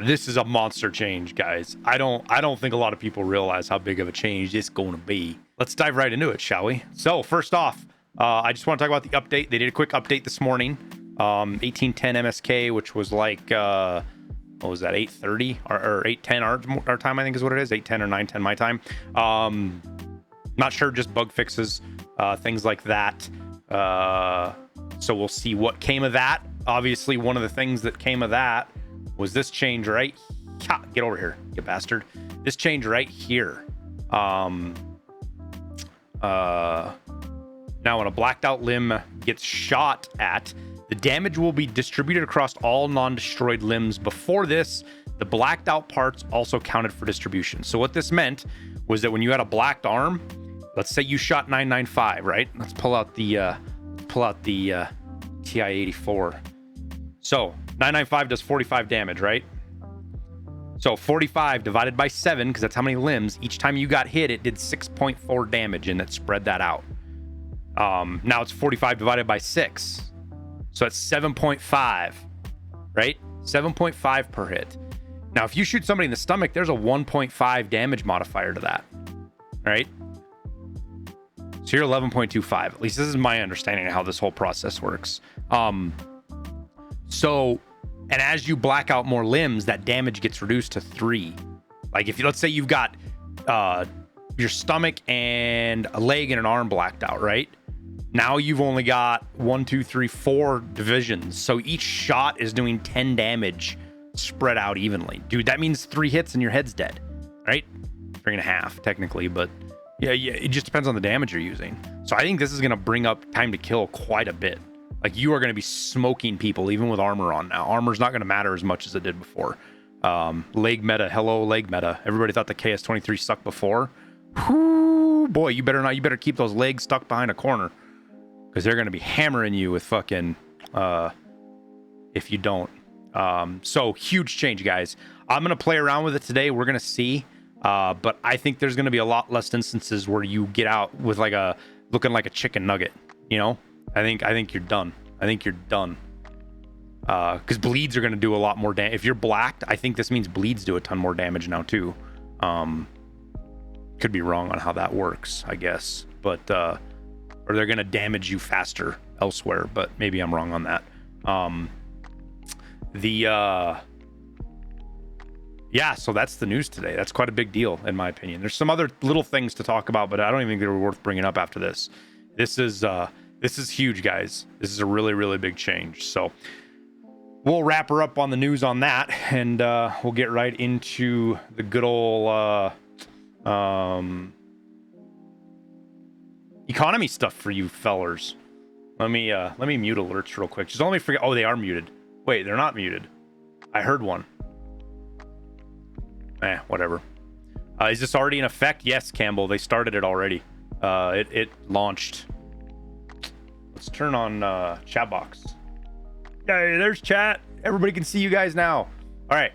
This is a monster change, guys. I don't think a lot of people realize how big of a change it's going to be. Let's dive right into it, shall we? So first off, I just want to talk about the update. They did a quick update this morning. 1810 MSK, which was like what was that, 8:30 or 8:10 our time, I think is what it is, 8:10 or 9:10 my time. Not sure, just bug fixes, things like that. So we'll see what came of that. Obviously, one of the things that came of that was this change right. Get over here, you bastard. This change right here. Now, when a blacked out limb gets shot at, the damage will be distributed across all non-destroyed limbs. Before this, the blacked out parts also counted for distribution. So what this meant was that when you had a blacked arm, let's say you shot 995, right? Let's pull out the TI-84. So 995 does 45 damage, right? So 45 divided by 7, because that's how many limbs. Each time you got hit, it did 6.4 damage, and it spread that out. Now it's 45 divided by 6. So it's 7.5, right? 7.5 per hit. Now, if you shoot somebody in the stomach, there's a 1.5 damage modifier to that, right? So you're 11.25. At least this is my understanding of how this whole process works. And as you black out more limbs, that damage gets reduced to 3. Like if you, let's say you've got your stomach and a leg and an arm blacked out, right? Now you've only got 1, 2, 3, 4 divisions. So each shot is doing 10 damage spread out evenly. Dude, that means 3 hits and your head's dead, right? 3.5 technically, but yeah, it just depends on the damage you're using. So I think this is going to bring up time to kill quite a bit. Like you are going to be smoking people even with armor on now. Armor's not going to matter as much as it did before. Leg meta, hello leg meta. Everybody thought the KS-23 sucked before. Whoo, boy, you better keep those legs stuck behind a corner, because they're going to be hammering you with fucking if you don't. So huge change, guys. I'm going to play around with it today. We're going to see. But I think there's going to be a lot less instances where you get out with like looking like a chicken nugget, you know? I think you're done. I think you're done. Because bleeds are going to do a lot more damage. If you're blacked, I think this means bleeds do a ton more damage now too. Could be wrong on how that works, I guess. But, or they're going to damage you faster elsewhere, but maybe I'm wrong on that. Yeah, so that's the news today. That's quite a big deal, in my opinion. There's some other little things to talk about, but I don't even think they're worth bringing up after this. This is huge, guys. This is a really, really big change. So we'll wrap her up on the news on that, and we'll get right into the good old economy stuff for you fellers. Let me mute alerts real quick. Just let me forget. Oh, they are muted. Wait, they're not muted. I heard one. Whatever. Is this already in effect? Yes, Campbell. They started it already. It launched. Let's turn on chat box. Hey, there's chat. Everybody can see you guys now. All right.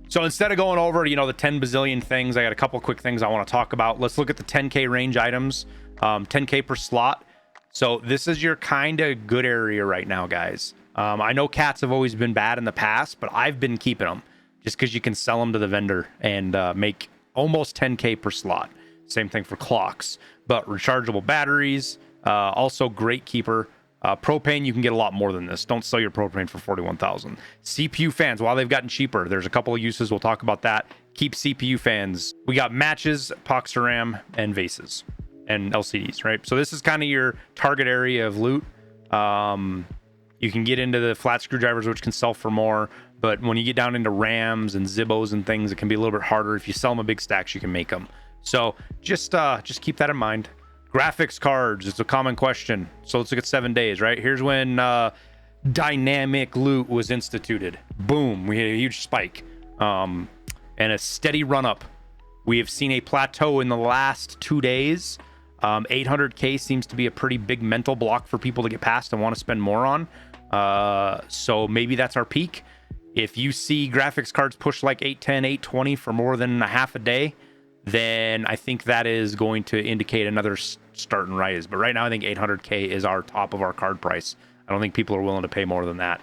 So instead of going over, the 10 bazillion things, I got a couple quick things I want to talk about. Let's look at the 10K range items. 10K per slot. So this is your kind of good area right now, guys. I know cats have always been bad in the past, but I've been keeping them. Just because you can sell them to the vendor and make almost 10K per slot. Same thing for clocks. But rechargeable batteries, also great keeper. Propane, you can get a lot more than this. Don't sell your propane for 41,000. CPU fans, while they've gotten cheaper, there's a couple of uses. We'll talk about that. Keep CPU fans. We got matches, Poxaram, and vases, and LCDs, right? So this is kind of your target area of loot. You can get into the flat screwdrivers, which can sell for more. But when you get down into RAMs and Zibbos and things, it can be a little bit harder. If you sell them a big stacks, you can make them. So just keep that in mind. Graphics cards, it's a common question. So let's look at 7 days, right? Here's when dynamic loot was instituted. Boom, we had a huge spike and a steady run up. We have seen a plateau in the last 2 days. 800K seems to be a pretty big mental block for people to get past and want to spend more on. So maybe that's our peak. If you see graphics cards push like 810, 820 for more than a half a day, then I think that is going to indicate another start and rise. But right now, I think 800K is our top of our card price. I don't think people are willing to pay more than that.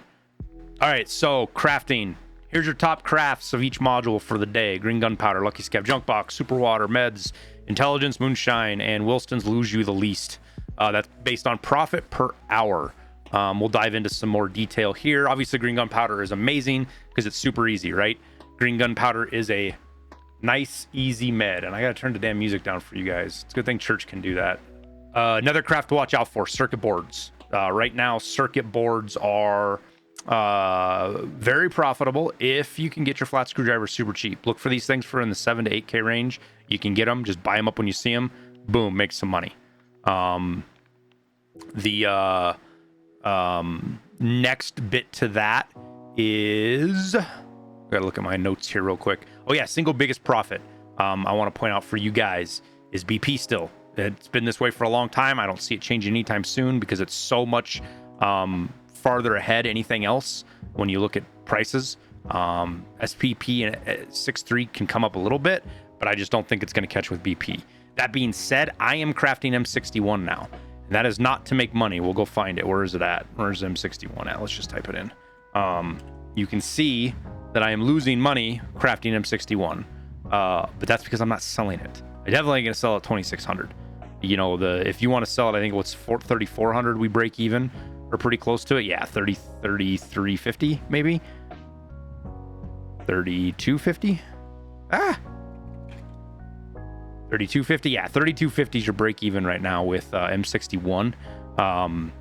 All right, so crafting. Here's your top crafts of each module for the day. Green gunpowder, lucky scav, junk box, super water, meds, intelligence, moonshine, and Wilston's lose you the least. That's based on profit per hour. We'll dive into some more detail here. Obviously, green gunpowder is amazing because it's super easy, right? Green gunpowder is a nice, easy med. And I got to turn the damn music down for you guys. It's a good thing church can do that. Another craft to watch out for, circuit boards. Right now, circuit boards are very profitable if you can get your flat screwdriver super cheap. Look for these things for in the 7 to 8K range. You can get them. Just buy them up when you see them. Boom, make some money. Next bit to that is, gotta look at my notes here real quick. Oh yeah, single biggest profit I want to point out for you guys is BP still. It's been this way for a long time. I don't see it changing anytime soon because it's so much farther ahead anything else when you look at prices. SPP and 6.3 can come up a little bit, but I just don't think it's going to catch with BP. That being said, I am crafting M61 now. And that is not to make money. We'll go find it. Where is it at? Where's M61 at? Let's just type it in. You can see that I am losing money crafting M61. But that's because I'm not selling it. I definitely going to sell it 2,600. You know, if you want to sell it, I think what's 3,400 we break even, or pretty close to it. Yeah, 3,350 maybe. 3,250. 3,250. Yeah, 3,250 is your break even right now with M61. I'm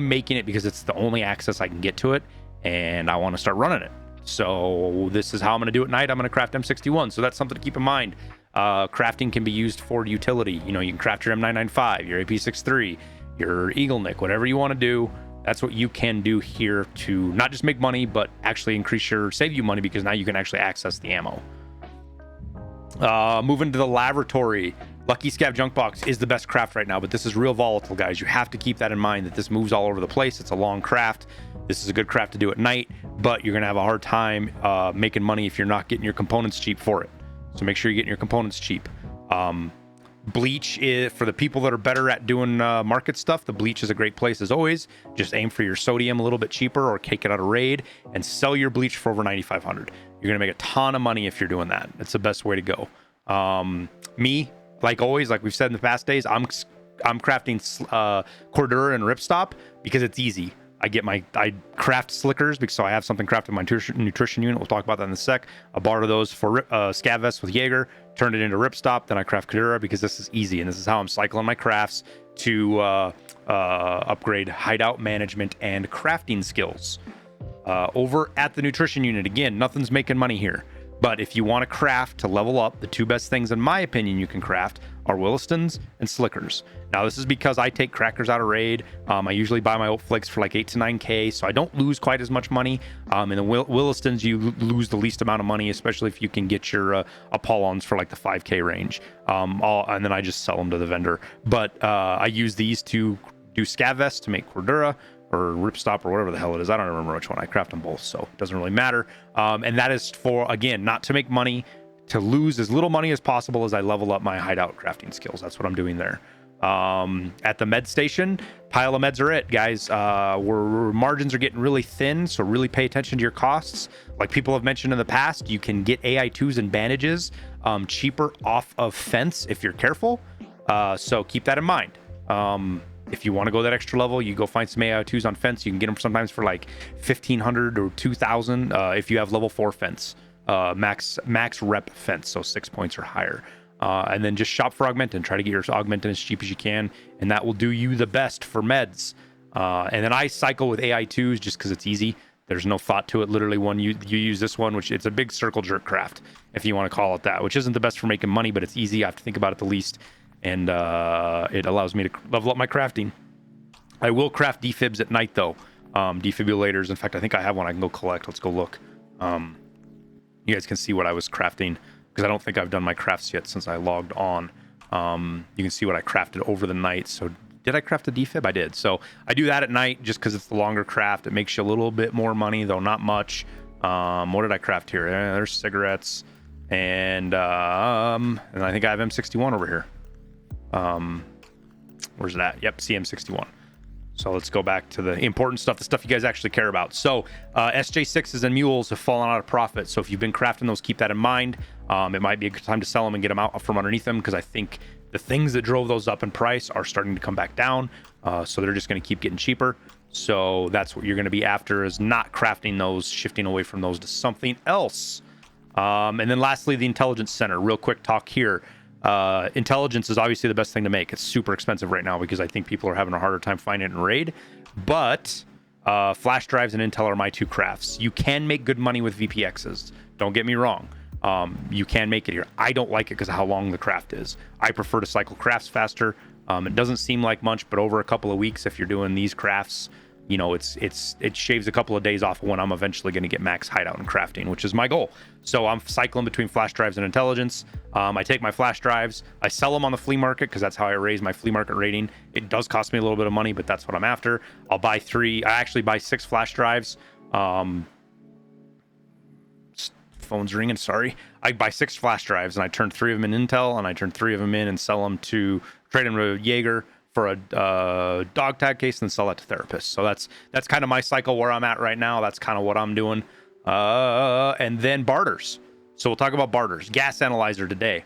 making it because it's the only access I can get to it, and I want to start running it. So this is how I'm going to do it at night. I'm going to craft M61. So that's something to keep in mind. Crafting can be used for utility. You know, you can craft your M995, your AP63, your Eagle Nick, whatever you want to do. That's what you can do here to not just make money, but actually save you money because now you can actually access the ammo. Moving to the laboratory. Lucky Scav Junk Box is the best craft right now, but this is real volatile, guys. You have to keep that in mind that this moves all over the place. It's a long craft. This is a good craft to do at night, but you're going to have a hard time making money if you're not getting your components cheap for it. So make sure you're getting your components cheap. Bleach is for the people that are better at doing market stuff. The bleach is a great place as always. Just aim for your sodium a little bit cheaper or take it out of raid and sell your bleach for over 9,500. You're going to make a ton of money if you're doing that. It's the best way to go. Me, like always, like we've said in the past days, I'm crafting Cordura and Ripstop because it's easy. I craft slickers because so I have something crafted in my nutrition unit. We'll talk about that in a sec. I borrow those for scav vests with Jaeger, turn it into Ripstop, then I craft Cordura because this is easy and this is how I'm cycling my crafts to upgrade hideout management and crafting skills. Over at the nutrition unit, again, nothing's making money here. But if you want to craft to level up, the two best things, in my opinion, you can craft are Willistons and Slickers. Now, this is because I take crackers out of raid. I usually buy my oat flakes for like 8 to 9K, so I don't lose quite as much money. In the Willistons, you lose the least amount of money, especially if you can get your Apollons for like the 5K range. And then I just sell them to the vendor. But I use these to do scav vests to make Cordura or Ripstop or whatever the hell it is. I don't remember which one. I craft them both, so it doesn't really matter. And that is for, again, not to make money, to lose as little money as possible as I level up my hideout crafting skills. That's what I'm doing there. At the med station, pile of meds are it, guys. Where margins are getting really thin, so really pay attention to your costs. Like people have mentioned in the past, you can get AI2s and bandages cheaper off of fence if you're careful. So keep that in mind. If you want to go that extra level, you go find some AI2s on fence. You can get them sometimes for like 1,500 or 2,000 if you have level 4 fence, max rep fence, so 6 points or higher. And then just shop for Augmentin. Try to get your Augmentin as cheap as you can, and that will do you the best for meds. And then I cycle with AI2s just because it's easy. There's no thought to it. Literally, one you use this one, which it's a big circle jerk craft, if you want to call it that, which isn't the best for making money, but it's easy. I have to think about it the least. And it allows me to level up my crafting. I will craft defibs at night, though. Defibrillators. In fact, I think I have one I can go collect. Let's go look. You guys can see what I was crafting, because I don't think I've done my crafts yet since I logged on. You can see what I crafted over the night. So did I craft a defib? I did. So I do that at night just because it's the longer craft. It makes you a little bit more money, though not much. What did I craft here? There's cigarettes. And I think I have M61 over here. Where's it at? Yep, CM61. So let's go back to the important stuff, the stuff you guys actually care about. So SJ6s and mules have fallen out of profit. So if you've been crafting those, keep that in mind. It might be a good time to sell them and get them out from underneath them, because I think the things that drove those up in price are starting to come back down. So they're just going to keep getting cheaper. So that's what you're going to be after, is not crafting those, shifting away from those to something else. And then lastly, the intelligence center. Real quick talk here. Intelligence is obviously the best thing to make. It's super expensive right now because I think people are having a harder time finding it in raid. But flash drives and intel are my two crafts. You can make good money with VPXs. Don't get me wrong. You can make it here. I don't like it because of how long the craft is. I prefer to cycle crafts faster. It doesn't seem like much, but over a couple of weeks, if you're doing these crafts, you know, it shaves a couple of days off of when I'm eventually going to get max hideout and crafting, which is my goal. So I'm cycling between flash drives and intelligence. I take my flash drives, I sell them on the flea market because that's how I raise my flea market rating. It does cost me a little bit of money, but that's what I'm after. I'll buy 3. I actually buy 6 flash drives. Phone's ringing, sorry. I buy 6 flash drives and I turn 3 of them in intel, and I turn 3 of them in and sell them to, trade them to Jaeger for a dog tag case, and then sell that to therapists. So that's kind of my cycle where I'm at right now. That's kind of what I'm doing. And then barters. So we'll talk about barters. Gas analyzer today.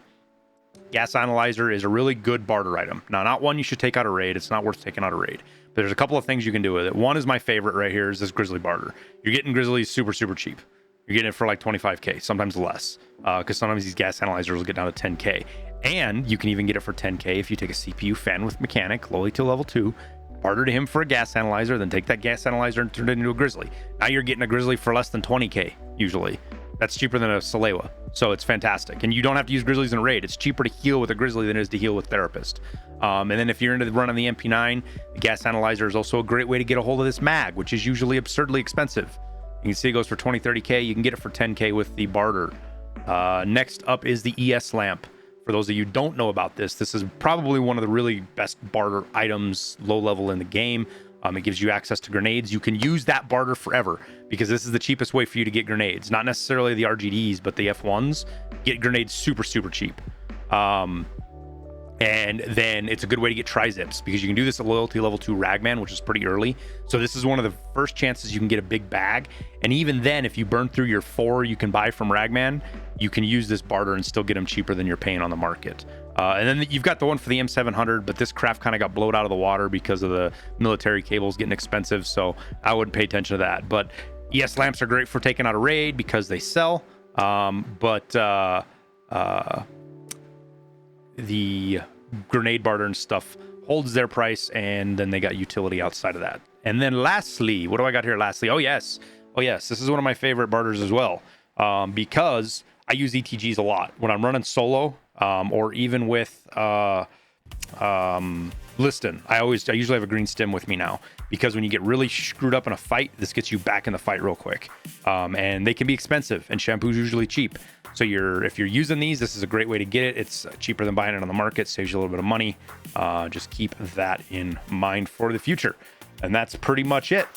Gas analyzer is a really good barter item. Now, not one you should take out of raid. It's not worth taking out of raid. But there's a couple of things you can do with it. One is my favorite right here, is this grizzly barter. You're getting grizzlies super, super cheap. You're getting it for like 25K, sometimes less. Because sometimes these gas analyzers will get down to 10K. And you can even get it for 10K if you take a CPU fan with mechanic, lowly to level 2, barter to him for a gas analyzer, then take that gas analyzer and turn it into a grizzly. Now you're getting a grizzly for less than 20K, usually. That's cheaper than a Salewa. So it's fantastic. And you don't have to use grizzlies in a raid. It's cheaper to heal with a grizzly than it is to heal with therapist. And then if you're into the run on the MP9, the gas analyzer is also a great way to get a hold of this mag, which is usually absurdly expensive. You can see it goes for 20, 30K. You can get it for 10K with the barter. Next up is the ES lamp. For those of you who don't know about this, this is probably one of the really best barter items, low level in the game. It gives you access to grenades. You can use that barter forever because this is the cheapest way for you to get grenades. Not necessarily the RGDs, but the F1s. Get grenades super, super cheap. And then it's a good way to get tri-zips because you can do this at loyalty level 2 Ragman, which is pretty early. So this is one of the first chances you can get a big bag. And even then, if you burn through your 4 you can buy from Ragman, you can use this barter and still get them cheaper than you're paying on the market. And then you've got the one for the M700, but this craft kind of got blowed out of the water because of the military cables getting expensive. So I wouldn't pay attention to that. But ES lamps are great for taking out a raid because they sell. The grenade barter and stuff holds their price, and then they got utility outside of that. And then lastly, what do I got here lastly? Oh yes, this is one of my favorite barters as well, because I use ETGs a lot when I'm running solo, or even with Liston. I usually have a green stim with me now, because when you get really screwed up in a fight, this gets you back in the fight real quick. And they can be expensive, and shampoo's usually cheap. So if you're using these, this is a great way to get it. It's cheaper than buying it on the market, saves you a little bit of money. Just keep that in mind for the future. And that's pretty much it.